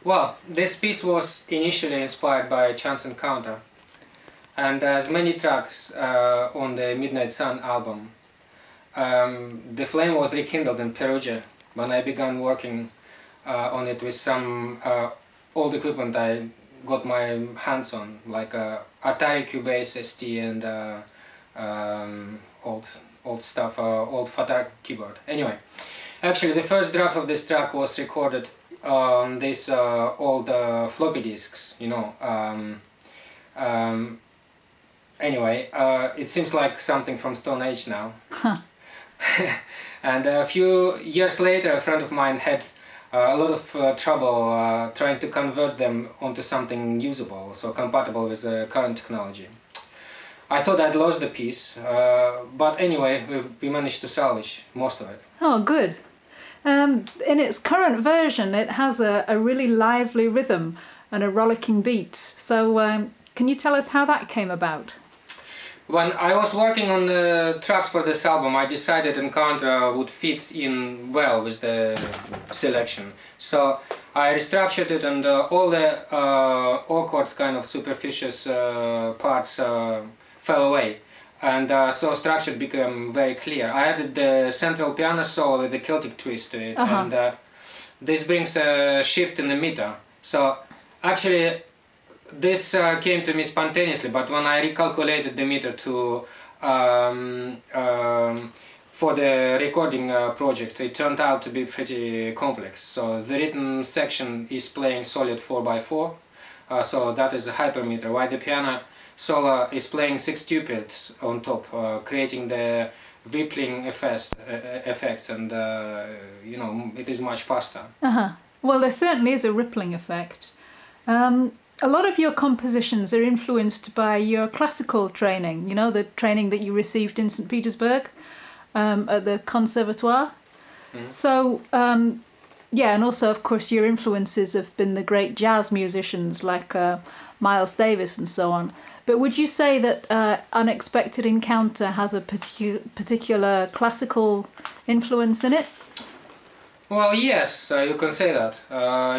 Well, this piece was initially inspired by a chance encounter, and as many tracks on the Midnight Sun album, the flame was rekindled in Perugia when I began working on it with some old equipment I got my hands on, like Atari Cubase ST and old stuff, old Fatar keyboard. Anyway, actually the first draft of this track was recorded on these old floppy disks, you know. Anyway, it seems like something from Stone Age now. Huh. And a few years later, a friend of mine had a lot of trouble trying to convert them onto something usable, so compatible with the current technology. I thought I'd lost the piece, but anyway, we managed to salvage most of it. Oh, good. In its current version, it has a really lively rhythm and a rollicking beat. So can you tell us how that came about? When I was working on the tracks for this album, I decided Encounter would fit in well with the selection. So I restructured it, and all the awkward kind of superficial parts fell away. And so structure became very clear. I added the central piano solo with a Celtic twist to it, and this brings a shift in the meter. So actually this came to me spontaneously, but when I recalculated the meter to for the recording project, it turned out to be pretty complex. So the rhythm section is playing solid 4x4, so that is a hypermeter, while the piano solo is playing 6 tuplets on top, creating the rippling effect, and you know, it is much faster. Well, there certainly is a rippling effect. A lot of your compositions are influenced by your classical training, you know, the training that you received in St. Petersburg at the Conservatoire. So, yeah, and also, of course, your influences have been the great jazz musicians like Miles Davis and so on. But would you say that Unexpected Encounter has a particular classical influence in it? Well, yes, you can say that.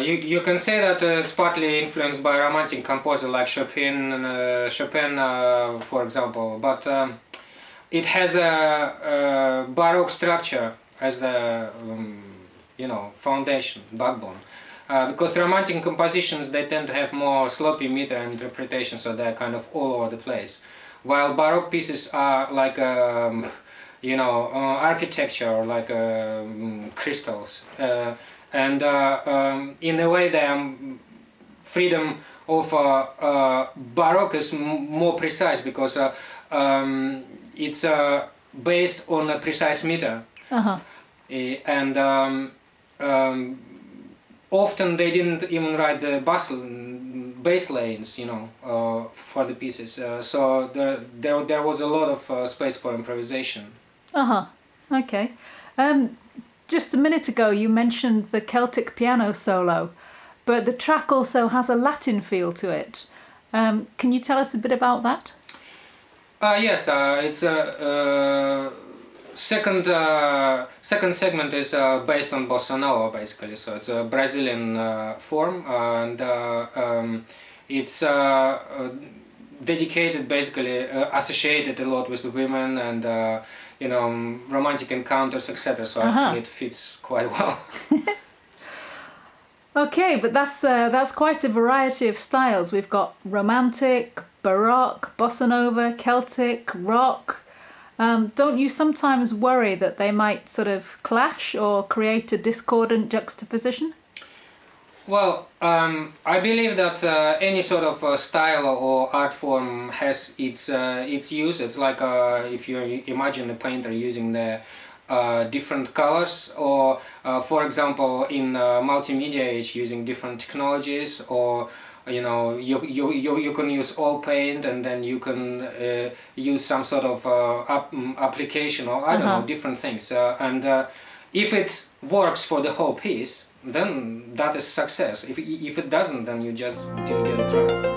You can say that it's partly influenced by romantic composer like Chopin, for example. But it has a Baroque structure as the you know, foundation, backbone. Because romantic compositions, they tend to have more sloppy meter interpretation, so they're kind of all over the place. While Baroque pieces are like you know, architecture, like crystals, and in a way the freedom of Baroque is more precise, because it's based on a precise meter, and often they didn't even write the bass lanes, you know, for the pieces, so there was a lot of space for improvisation. Okay. Just a minute ago you mentioned the Celtic piano solo, but the track also has a Latin feel to it. Can you tell us a bit about that? Yes, it's a second segment is based on bossa nova, basically. So it's a Brazilian form, and it's dedicated, basically associated a lot with the women and you know, romantic encounters, etc. So I think it fits quite well. Okay, but that's quite a variety of styles. We've got romantic, baroque, bossa nova, Celtic, rock. Don't you sometimes worry that they might sort of clash or create a discordant juxtaposition? Well, I believe that any sort of style or art form has its use. It's like if you imagine a painter using the different colors, or for example in multimedia age using different technologies, or you know, you can use oil paint, and then you can use some sort of application, or I don't know, different things, and if it works for the whole piece, then that is success. If it doesn't, then you just didn't get it right.